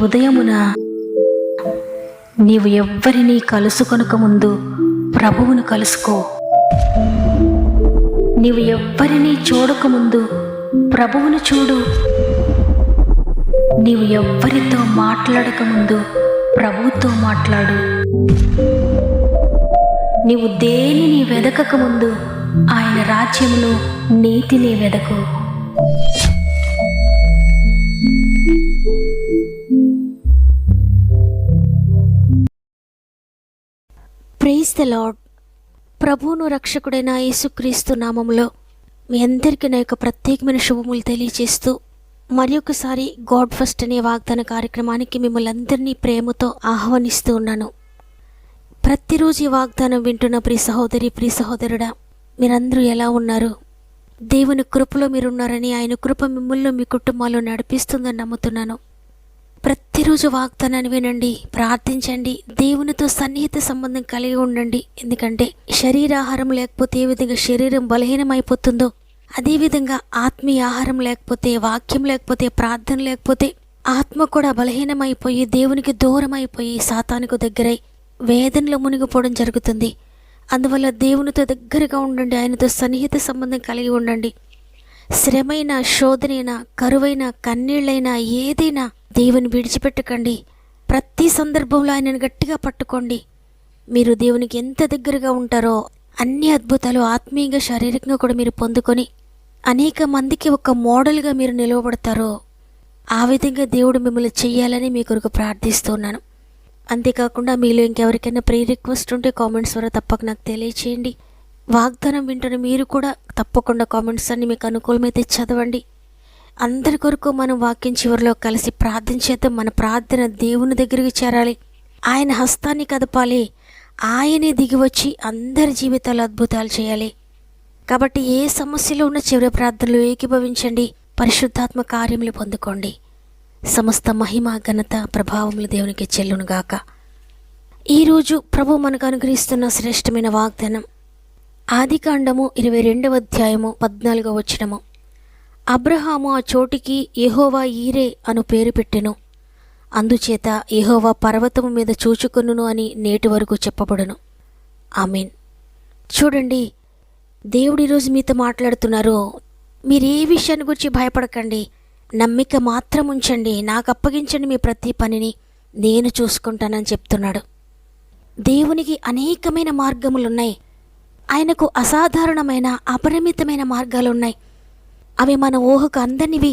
ఉదయమున నీవు ఎవ్వరినీ కలుసుకొనక ముందు ప్రభువును కలుసుకో. నీవు ఎవ్వరినీ చూడకముందు ప్రభువును చూడు. నీవు ఎవ్వరితో మాట్లాడకముందు ప్రభువుతో మాట్లాడు. నీవు దేనిని వెదకకముందు ఆయన రాజ్యమును నీతిని వెదకు. Praise the lord. ప్రభువును రక్షకుడైన యేసుక్రీస్తు నామములో మీ అందరికీ నా యొక్క ప్రత్యేకమైన శుభములు తెలియజేస్తూ మరొకసారి గాడ్ ఫస్ట్ అనే వాగ్దాన కార్యక్రమానికి మిమ్మల్ని అందరినీ ప్రేమతో ఆహ్వానిస్తూ ఉన్నాను. ప్రతిరోజు ఈ వాగ్దానం వింటున్న ప్రియ సహోదరి, ప్రియ సహోదరుడా, మీరందరూ ఎలా ఉన్నారు? దేవుని కృపలో మీరున్నారని, ఆయన కృప మిమ్మల్ని మీ కుటుంబాల్లో నడిపిస్తుందని నమ్ముతున్నాను. ప్రతిరోజు వాగ్దానాన్ని వినండి, ప్రార్థించండి, దేవునితో సన్నిహిత సంబంధం కలిగి ఉండండి. ఎందుకంటే శరీరాహారం లేకపోతే ఏ విధంగా శరీరం బలహీనమైపోతుందో, అదేవిధంగా ఆత్మీయ ఆహారం లేకపోతే, వాక్యం లేకపోతే, ప్రార్థన లేకపోతే ఆత్మ కూడా బలహీనమైపోయి దేవునికి దూరం అయిపోయి సాతానుకు దగ్గరై వేదనలో మునిగిపోవడం జరుగుతుంది. అందువల్ల దేవునితో దగ్గరగా ఉండండి, ఆయనతో సన్నిహిత సంబంధం కలిగి ఉండండి. శ్రమైన, శోధనైనా, కరువైన, కన్నీళ్ళైనా ఏదైనా దేవుని విడిచిపెట్టకండి. ప్రతి సందర్భంలో ఆయనను గట్టిగా పట్టుకోండి. మీరు దేవునికి ఎంత దగ్గరగా ఉంటారో అన్ని అద్భుతాలు ఆత్మీయంగా, శారీరకంగా కూడా మీరు పొందుకొని అనేక మందికి ఒక మోడల్గా మీరు నిలవబడతారో ఆ విధంగా దేవుడు మిమ్మల్ని చెయ్యాలని మీ కొరకు ప్రార్థిస్తున్నాను. అంతేకాకుండా మీలో ఇంకెవరికైనా ప్రే రిక్వెస్ట్ ఉంటే కామెంట్స్ ద్వారా తప్పక నాకు తెలియచేయండి. వాగ్దానం వింటున్న మీరు కూడా తప్పకుండా కామెంట్స్ అన్ని మీకు అనుకూలమైతే చదవండి. అందరి కొరకు మనం వాక్యం చివరిలో కలిసి ప్రార్థించేద్దాం. మన ప్రార్థన దేవుని దగ్గరికి చేరాలి, ఆయన హస్తాన్ని కదపాలి, ఆయనే దిగివచ్చి అందరి జీవితాలు అద్భుతాలు చేయాలి. కాబట్టి ఏ సమస్యలో ఉన్న చివరి ప్రార్థనలు ఏకీభవించండి, పరిశుద్ధాత్మ కార్యములు పొందుకోండి. సమస్త మహిమ, ఘనత, ప్రభావములు దేవునికి చెల్లునుగాక. ఈరోజు ప్రభు మనకు అనుగ్రహిస్తున్న శ్రేష్టమైన వాగ్దానం ఆదికాండము 22వ అధ్యాయము 14వ వచనము. అబ్రహాము ఆ చోటికి యెహోవా ఈరే అను పేరు పెట్టెను. అందుచేత యెహోవా పర్వతము మీద చూచుకొనును అని నేటి వరకు చెప్పబడును. ఆమేన్. చూడండి, దేవుడు ఈరోజు మీతో మాట్లాడుతున్నారు. మీరు ఏ విషయాన్ని గురించి భయపడకండి, నమ్మిక మాత్రం ఉంచండి, నాకు అప్పగించండి మీ ప్రతి పనిని, నేను చూసుకుంటానని చెప్తున్నాడు. దేవునికి అనేకమైన మార్గములున్నాయి. ఆయనకు అసాధారణమైన, అపరిమితమైన మార్గాలున్నాయి. అవి మన ఊహకు అందనివి,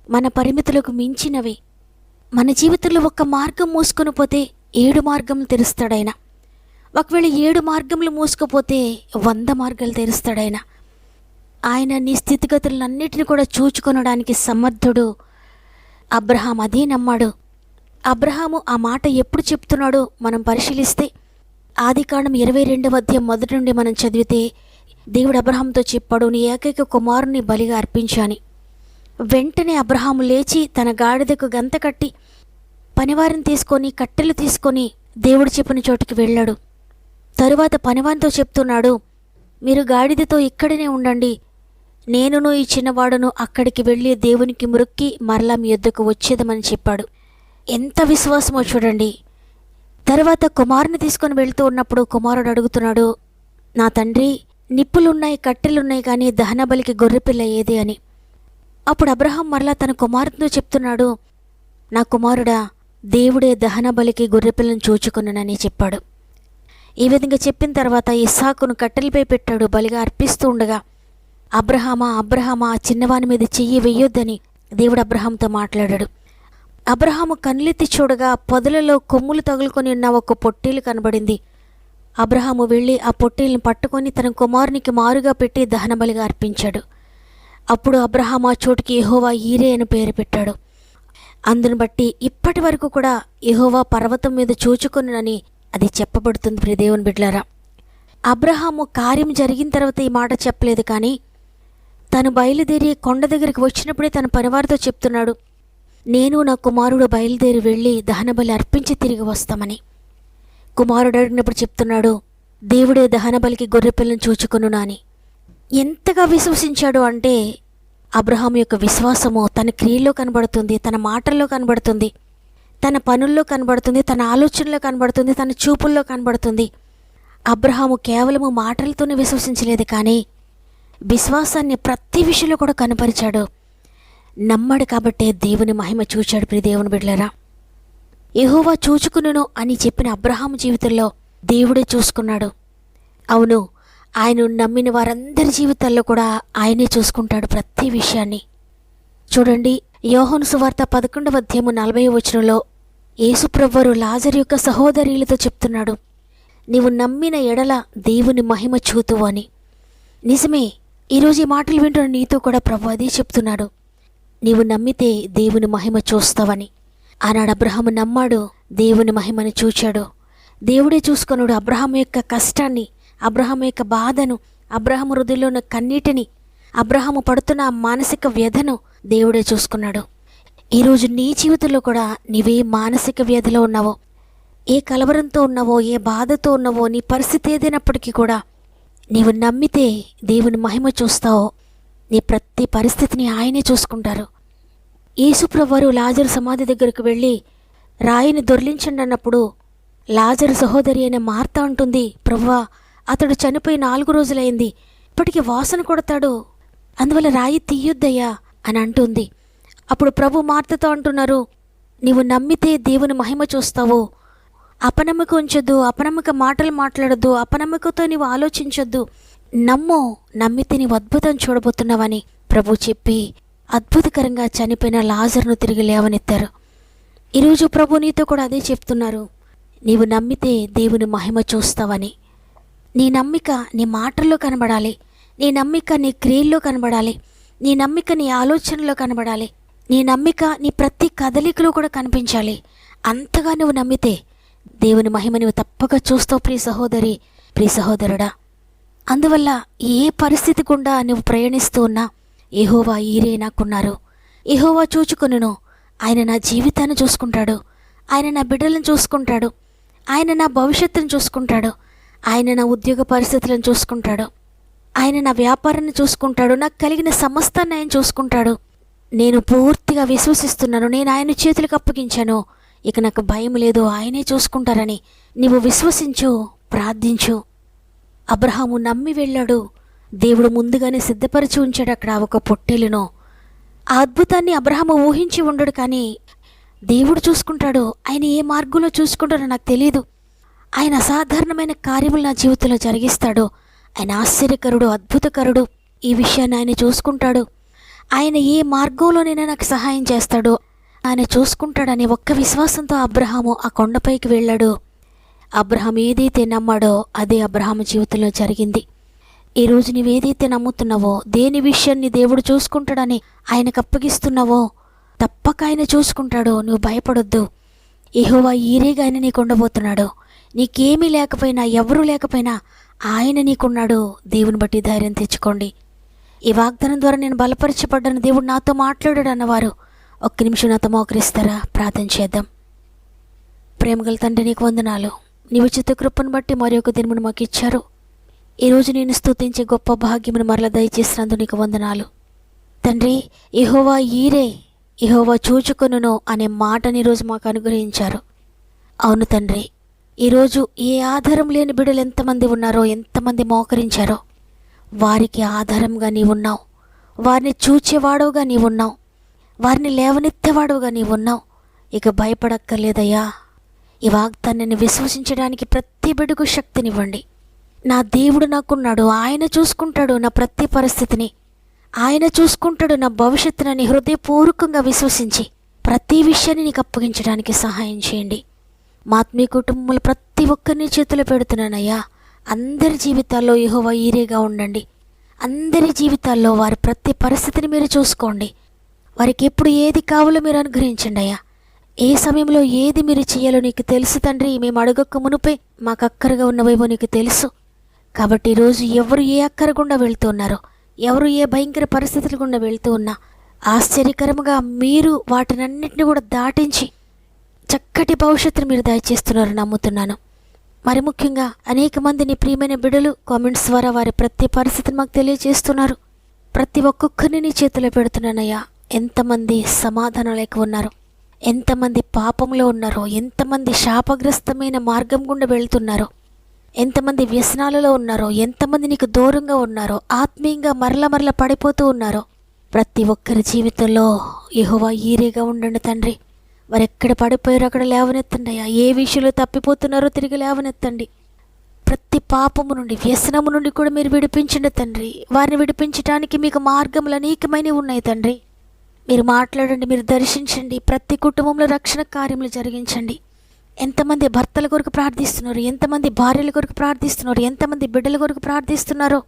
మన పరిమితులకు మించినవి. మన జీవితంలో ఒక్క మార్గం మూసుకొని పోతే 7 మార్గములు తెరుస్తాడాయన. ఒకవేళ 7 మార్గములు మూసుకుపోతే 100 మార్గాలు తెరుస్తాడాయన. ఆయన నీ స్థితిగతులన్నిటిని కూడా చూచుకొనడానికి సమర్థుడు. అబ్రహాం అదే నమ్మాడు. అబ్రహాము ఆ మాట ఎప్పుడు చెప్తున్నాడో మనం పరిశీలిస్తే ఆదికాండం 22వ అధ్యాయం మొదటి నుండి మనం చదివితే దేవుడు అబ్రహాంతో చెప్పాడు, నీ ఏకైక కుమారుని బలిగా అర్పించాని. వెంటనే అబ్రహాము లేచి తన గాడిదకు గంత కట్టి పనివారిని తీసుకొని, కట్టెలు తీసుకొని దేవుడు చెప్పిన చోటుకి వెళ్ళాడు. తరువాత పనివారితో చెప్తున్నాడు, మీరు గాడిదతో ఇక్కడనే ఉండండి, నేనును ఈ చిన్నవాడును అక్కడికి వెళ్ళి దేవునికి మొక్కి మరలా మీ యొద్దకు వచ్చేదమని చెప్పాడు. ఎంత విశ్వాసమో చూడండి. తర్వాత కుమారుని తీసుకొని వెళ్తూ ఉన్నప్పుడు కుమారుడు అడుగుతున్నాడు, నా తండ్రి, నిప్పులున్నాయి, కట్టెలున్నాయి, కానీ దహనబలికి గొర్రెపిల్ల ఏది అని. అప్పుడు అబ్రహాం మరలా తన కుమారుడితో చెప్తున్నాడు, నా కుమారుడా, దేవుడే దహనబలికి గొర్రెపిల్లను చూచుకున్నానని చెప్పాడు. ఈ విధంగా చెప్పిన తర్వాత ఇస్సాకును కట్టెలపై పెట్టాడు. బలిగా అర్పిస్తూ ఉండగా అబ్రహామా చిన్నవాని మీద చెయ్యి వెయ్యొద్దని దేవుడు అబ్రహాంతో మాట్లాడాడు. అబ్రహాము కన్నులెత్తి చూడగా పొదలలో కొమ్ములు తగులుకొని ఉన్న ఒక పొట్టేలు కనబడింది. అబ్రహాము వెళ్ళి ఆ పొట్టేలుని పట్టుకొని తన కుమారునికి మారుగా పెట్టి దహనబలిగా అర్పించాడు. అప్పుడు అబ్రహాము ఆ చోటుకి యెహోవా ఈరే అని పేరు పెట్టాడు. అందును బట్టి ఇప్పటి వరకు కూడా యెహోవా పర్వతం మీద చూచుకొనునని అది చెప్పబడుతుంది. ప్రియ దేవుని బిడ్డలారా, అబ్రహాము కార్యం జరిగిన తర్వాత ఈ మాట చెప్పలేదు, కానీ తను బయలుదేరి కొండ దగ్గరికి వచ్చినప్పుడే తన పరివారితో చెప్తున్నాడు, నేను నా కుమారుడు బయలుదేరి వెళ్ళి దహనబలి అర్పించి తిరిగి వస్తామని. కుమారుడు అడిగినప్పుడు చెప్తున్నాడు, దేవుడే దహనబలికి గొర్రెపిల్లను చూచుకొనునా అని. ఎంతగా విశ్వసించాడు అంటే అబ్రహాము యొక్క విశ్వాసము తన క్రియల్లో కనబడుతుంది, తన మాటల్లో కనబడుతుంది. తన పనుల్లో కనబడుతుంది, తన ఆలోచనలో కనబడుతుంది, తన చూపుల్లో కనబడుతుంది. అబ్రహాము కేవలము మాటలతోనే విశ్వసించలేదు, కానీ విశ్వాసాన్ని ప్రతి విషయంలో కూడా కనపరిచాడు. నమ్మాడు కాబట్టే దేవుని మహిమ చూచాడు. ప్రియ దేవుని బిడ్డలారా, యెహోవా చూచుకునును అని చెప్పిన అబ్రహాము జీవితంలో దేవుడే చూసుకున్నాడు. అవును, ఆయన నమ్మిన వారందరి జీవితాల్లో కూడా ఆయనే చూసుకుంటాడు ప్రతి విషయాన్ని. చూడండి, యోహాను సువార్త 11వ అధ్యాయము 40వ వచనంలో యేసుప్రభువు లాజరు యొక్క సహోదరులతో చెప్తున్నాడు, నీవు నమ్మిన ఎడల దేవుని మహిమ చూతువు అని. నిజమే, ఈరోజు ఈ మాటలు వింటున్న నీతో కూడా ప్రభు అదే చెప్తున్నాడు, నీవు నమ్మితే దేవుని మహిమ చూస్తావని. ఆనాడు అబ్రహాము నమ్మాడు, దేవుని మహిమను చూచాడు. దేవుడే చూసుకున్నాడు అబ్రహాము యొక్క కష్టాన్ని, అబ్రహాము యొక్క బాధను, అబ్రహాము హృదయంలో ఉన్న కన్నీటిని, అబ్రహాము పడుతున్న మానసిక వ్యధను దేవుడే చూసుకున్నాడు. ఈరోజు నీ జీవితంలో కూడా నీవే మానసిక వ్యధిలో ఉన్నావో, ఏ కలవరంతో ఉన్నావో, ఏ బాధతో ఉన్నావో, నీ పరిస్థితి ఏదైనప్పటికీ కూడా నీవు నమ్మితే దేవుని మహిమ చూస్తావో, నీ ప్రతి పరిస్థితిని ఆయనే చూసుకుంటారు. యేసుప్రభువారు లాజరు సమాధి దగ్గరకు వెళ్ళి రాయిని దొర్లించండి అన్నప్పుడు లాజరు సహోదరి అయిన మార్తా అంటుంది, ప్రభువా, అతడు చనిపోయి 4 రోజులైంది, ఇప్పటికీ వాసన కొడతాడు, అందువల్ల రాయి తీయొద్దయ్యా అని అంటుంది. అప్పుడు ప్రభు మార్తతో అంటున్నారు, నీవు నమ్మితే దేవుని మహిమ చూస్తావు, అపనమ్మకం ఉంచొద్దు, అపనమ్మక మాటలు మాట్లాడొద్దు, అపనమ్మకంతో నీవు ఆలోచించొద్దు, నమ్మితే నీవు అద్భుతం చూడబోతున్నావని ప్రభు చెప్పి అద్భుతకరంగా చనిపోయిన లాజరును తిరిగి లేవనెత్తారు. ఈరోజు ప్రభు నీతో కూడా అదే చెప్తున్నారు, నీవు నమ్మితే దేవుని మహిమ చూస్తావని. నీ నమ్మిక నీ మాటల్లో కనబడాలి, నీ నమ్మిక నీ క్రియల్లో కనబడాలి, నీ నమ్మిక నీ ఆలోచనలో కనబడాలి, నీ నమ్మిక నీ ప్రతి కదలికలో కూడా కనిపించాలి. అంతగా నువ్వు నమ్మితే దేవుని మహిమ నువ్వు తప్పక చూస్తావు ప్రియ సహోదరి, ప్రియ సహోదరుడా. అందువల్ల ఏ పరిస్థితి గుండా నువ్వు ప్రయాణిస్తూ ఉన్నా యెహోవా ఈరే నాకున్నారు, యెహోవా చూచుకొనును, ఆయన నా జీవితాన్ని చూసుకుంటాడు, ఆయన నా బిడ్డలను చూసుకుంటాడు, ఆయన నా భవిష్యత్తును చూసుకుంటాడు, ఆయన నా ఉద్యోగ పరిస్థితులను చూసుకుంటాడు, ఆయన నా వ్యాపారాన్ని చూసుకుంటాడు, నాకు కలిగిన సమస్తాన్ని ఆయన చూసుకుంటాడు. నేను పూర్తిగా విశ్వసిస్తున్నాను, నేను ఆయన చేతులకు అప్పగించాను, ఇక నాకు భయం లేదు, ఆయనే చూసుకుంటారని నీవు విశ్వసించు, ప్రార్థించు. అబ్రహాము నమ్మి వెళ్ళాడు, దేవుడు ముందుగానే సిద్ధపరిచి ఉంచాడు అక్కడ ఒక పొట్టేలును. ఆ అద్భుతాన్ని అబ్రహాము ఊహించి ఉండడు, కానీ దేవుడు చూసుకుంటాడు. ఆయన ఏ మార్గంలో చూసుకుంటాడో నాకు తెలియదు, ఆయన అసాధారణమైన కార్యములు నా జీవితంలో జరిగిస్తాడు. ఆయన ఆశ్చర్యకరుడు, అద్భుతకరుడు, ఈ విషయాన్ని ఆయన చూసుకుంటాడు. ఆయన ఏ మార్గంలోనైనా నాకు సహాయం చేస్తాడు, ఆయన చూసుకుంటాడని ఒక్క విశ్వాసంతో అబ్రహాము ఆ కొండపైకి వెళ్ళాడు. అబ్రహాం ఏదైతే నమ్మాడో అదే అబ్రహాము జీవితంలో జరిగింది. ఈరోజు నీవేదైతే నమ్ముతున్నావో, దేని విషయాన్ని దేవుడు చూసుకుంటాడని ఆయనకు అప్పగిస్తున్నావో, తప్పక ఆయన చూసుకుంటాడు. నువ్వు భయపడొద్దు. యెహోవా ఈరేగా ఆయన నీకు ఉండబోతున్నాడు. నీకేమీ లేకపోయినా, ఎవరూ లేకపోయినా ఆయన నీకున్నాడు. దేవుని బట్టి ధైర్యం తెచ్చుకోండి. ఈ వాగ్దానం ద్వారా నేను బలపరచబడ్డాను, దేవుడు నాతో మాట్లాడాడు అన్నవారు ఒక్క నిమిషం నాతో మోకరిస్తారా? ప్రార్థన చేద్దాం. ప్రేమగల తండ్రి, నీకు వందనాలు. నీ ఉచిత కృపను బట్టి మరి ఒక దినమును మాకు ఇచ్చారు. ఈరోజు నేను స్తుతించే గొప్ప భాగ్యమును మరలా దయచేసినందుకు నీకు వందనాలు తండ్రి. యెహోవా ఈరే, యెహోవా చూచుకొనును అనే మాటని ఈరోజు మాకు అనుగ్రహించారు. అవును తండ్రి, ఈరోజు ఏ ఆధారం లేని బిడ్డలు ఎంతమంది ఉన్నారో, ఎంతమంది మోకరించారో, వారికి ఆధారంగా నీవున్నావు, వారిని చూచేవాడవుగా నీవున్నావు, వారిని లేవనెత్తేవాడవుగా నీవున్నావు. ఇక భయపడక్కర్లేదయ్యా. ఈ వాగ్దానాన్ని విశ్వసించడానికి ప్రతి బిడ్డకు శక్తినివ్వండి. నా దేవుడు నాకున్నాడు, ఆయన చూసుకుంటాడు నా ప్రతి పరిస్థితిని, ఆయన చూసుకుంటాడు నా భవిష్యత్తునని హృదయపూర్వకంగా విశ్వసించి ప్రతి విషయాన్ని నీకు అప్పగించడానికి సహాయం చేయండి. మా ఆత్మీయ కుటుంబములు ప్రతి ఒక్కరిని చేతిలో పెడుతున్నానయ్యా. అందరి జీవితాల్లో యెహోవా ఈరేగా ఉండండి. అందరి జీవితాల్లో వారి ప్రతి పరిస్థితిని మీరు చూసుకోండి. వారికి ఎప్పుడు ఏది కావాలో మీరు అనుగ్రహించండి అయ్యా. ఏ సమయంలో ఏది మీరు చేయాలో నీకు తెలుసు తండ్రి. మేము అడగక మునుపే మాకు అక్కరగా ఉన్నవేమో నీకు తెలుసు. కాబట్టి ఈరోజు ఎవరు ఏ అక్కర గుండా వెళ్తున్నారో, ఎవరు ఏ భయంకర పరిస్థితుల గుండా వెళ్తూ ఉన్నా ఆశ్చర్యకరంగా మీరు వాటినన్నింటినీ కూడా దాటించి చక్కటి భవిష్యత్తును మీరు దయచేస్తున్నారు నమ్ముతున్నాను. మరి ముఖ్యంగా అనేక మంది నీ ప్రియమైన బిడ్డలు కామెంట్స్ ద్వారా వారి ప్రతి పరిస్థితిని మాకు తెలియజేస్తున్నారు. ప్రతి ఒక్కొక్కరిని నీ చేతిలో పెడుతున్నానయ్యా. ఎంతమంది సమాధానం లేక ఉన్నారు, ఎంతమంది పాపంలో ఉన్నారో, ఎంతమంది శాపగ్రస్తమైన మార్గం గుండా వెళ్తున్నారో, ఎంతమంది వ్యసనాలలో ఉన్నారో, ఎంతమంది నీకు దూరంగా ఉన్నారో, ఆత్మీయంగా మరల పడిపోతూ ఉన్నారో, ప్రతి ఒక్కరి జీవితంలో యెహోవా ఈరేగా ఉండండి తండ్రి. వారు ఎక్కడ పడిపోయారో అక్కడ లేవనెత్తండి అయ్యా. ఏ విషయంలో తప్పిపోతున్నారో తిరిగి లేవనెత్తండి. ప్రతి పాపము నుండి, వ్యసనము నుండి కూడా మీరు విడిపించండి తండ్రి. వారిని విడిపించడానికి మీకు మార్గములు అనేకమైనవి ఉన్నాయి తండ్రి. మీరు మాట్లాడండి, మీరు దర్శించండి. ప్రతి కుటుంబంలో రక్షణ కార్యములు జరిగించండి. ఎంతమంది భర్తల కొరకు ప్రార్థిస్తున్నారు, ఎంతమంది భార్యల కొరకు ప్రార్థిస్తున్నారు, ఎంతమంది బిడ్డల కొరకు ప్రార్థిస్తున్నారో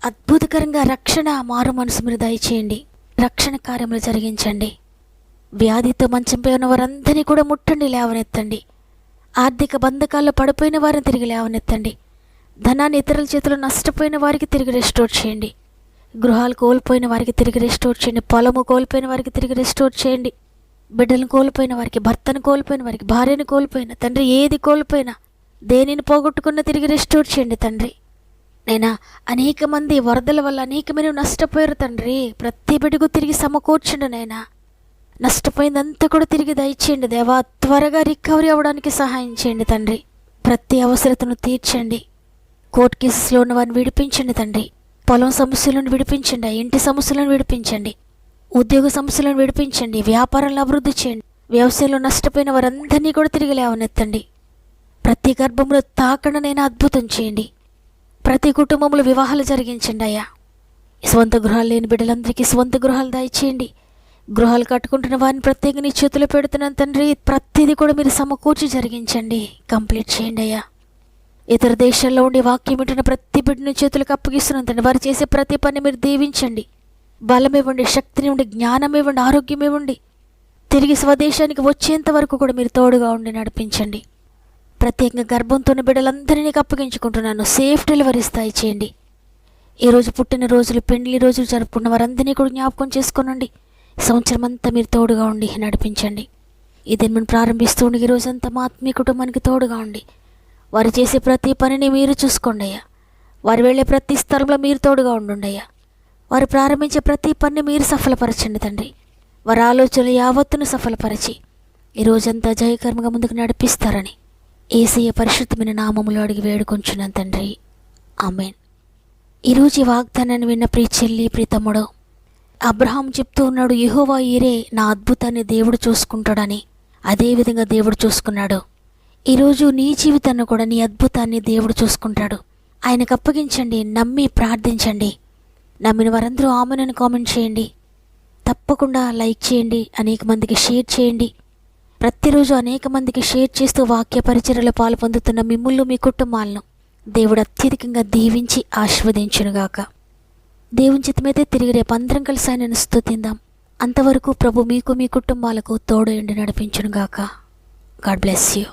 అద్భుతకరంగా రక్షణ, మారు మనసు మీరు దయచేయండి. రక్షణ కార్యములు జరిగించండి. వ్యాధితో మంచంపై ఉన్న వారందరినీ కూడా ముట్టండి, లేవనెత్తండి. ఆర్థిక బంధకాల్లో పడిపోయిన వారిని తిరిగి లేవనెత్తండి. ధనాన్ని ఇతరుల చేతిలో నష్టపోయిన వారికి తిరిగి రెస్టోర్ చేయండి. గృహాలు కోల్పోయిన వారికి తిరిగి రెస్టోర్ చేయండి. పొలము కోల్పోయిన వారికి తిరిగి రెస్టోర్ చేయండి. బిడ్డలను కోల్పోయిన వారికి, భర్తను కోల్పోయిన వారికి, భార్యను కోల్పోయిన తండ్రి, ఏది కోల్పోయినా, దేనిని పోగొట్టుకున్న తిరిగి రెస్టోర్ చేయండి తండ్రి. నైనా అనేక మంది వరదల వల్ల అనేకమైన నష్టపోయారు తండ్రి. ప్రతి బిడ్డకు తిరిగి సమకూర్చండి నైనా. నష్టపోయిందంతా కూడా తిరిగి దయచేయండి దేవా. త్వరగా రికవరీ అవ్వడానికి సహాయం చేయండి తండ్రి. ప్రతి అవసరతను తీర్చండి. కోర్టు కేసెస్లో ఉన్న వారిని విడిపించండి తండ్రి. పొలం సమస్యలను విడిపించండి, ఇంటి సమస్యలను విడిపించండి, ఉద్యోగ సమస్యలను విడిపించండి, వ్యాపారాలను అభివృద్ధి చేయండి. వ్యవసాయంలో నష్టపోయిన వారందరినీ కూడా తిరిగి లేవనెత్తండి. ప్రతి గర్భంలో తాకడనైనా అద్భుతం చేయండి. ప్రతి కుటుంబంలో వివాహాలు జరిగించండి అయ్యా. స్వంత గృహాలు లేని బిడ్డలందరికీ స్వంత గృహాలు దయచేయండి. గృహాలు కట్టుకుంటున్న వారిని ప్రత్యేకంగా నీ చేతిలో పెడుతున్నాను తండ్రి. ప్రతిదీ కూడా మీరు సమకూర్చి జరిగించండి, కంప్లీట్ చేయండి అయ్యా. ఇతర దేశాల్లో ఉండి వాక్యం వింటున్న ప్రతి బిడ్డని చేతులకు అప్పగిస్తున్నాను తండ్రి. వారు చేసే ప్రతి పని మీరు దీవించండి. బలం ఇవ్వండి, శక్తిని ఇవ్వండి, జ్ఞానం ఇవ్వండి, ఆరోగ్యం ఇవ్వండి. తిరిగి స్వదేశానికి వచ్చేంత వరకు కూడా మీరు తోడుగా ఉండి నడిపించండి. ప్రత్యేకంగా గర్భంతో ఉన్న బిడ్డలందరినీ అప్పగించుకుంటున్నాను. సేఫ్ డెలివరీస్ దయచేయండి. ఈరోజు పుట్టిన రోజులు, పెండ్లి రోజులు జరుపుకున్న వారందరినీ కూడా జ్ఞాపకం చేసుకోనండి. సంవత్సరం అంతా మీరు తోడుగా ఉండి నడిపించండి. ఇదే మనం ప్రారంభిస్తూ ఉండి ఈ రోజంతా మా ఆత్మీయ కుటుంబానికి తోడుగా ఉండి వారు చేసే ప్రతి పనిని మీరు చూసుకోండి అయ్యా. వారు వెళ్ళే ప్రతి స్థలంలో మీరు తోడుగా ఉండండి అయ్యా. వారు ప్రారంభించే ప్రతి పనిని మీరు సఫలపరచండి తండ్రి. వారి ఆలోచనలు యావత్తును సఫలపరిచి ఈ రోజంతా జయకర్మగా ముందుకు నడిపిస్తారని యేసయ్య పరిశుద్ధమైన నామములో అడిగి వేడుకొంచున్నాను తండ్రి. ఆమేన్. ఈరోజు ఈ వాగ్దానాన్ని విన్న ప్రియ చెల్లి, ప్రియ తమ్ముడు, అబ్రహాం చెప్తూ ఉన్నాడు, యెహోవా ఈరే నా అద్భుతాన్ని దేవుడు చూసుకుంటాడని. అదేవిధంగా దేవుడు చూసుకున్నాడు. ఈరోజు నీ జీవితాన్ని కూడా, నీ అద్భుతాన్ని దేవుడు చూసుకుంటాడు. ఆయనకు అప్పగించండి, నమ్మి ప్రార్థించండి. నమ్మిన వారందరూ ఆమెనని కామెంట్ చేయండి. తప్పకుండా లైక్ చేయండి, అనేక మందికి షేర్ చేయండి. ప్రతిరోజు అనేక మందికి షేర్ చేస్తూ వాక్య పరిచర్యలో పాలు పొందుతున్న మిమ్ముళ్ళు, మీ కుటుంబాలను దేవుడు అత్యధికంగా దీవించి ఆశీర్వదించునుగాక. దేవుని చిత్తమైతే తిరిగి రేపు అందరం కలిసి ఆయనను స్తుతిందాం. అంతవరకు ప్రభు మీకు, మీ కుటుంబాలకు తోడు ఉండి నడిపించునుగాక. God bless you.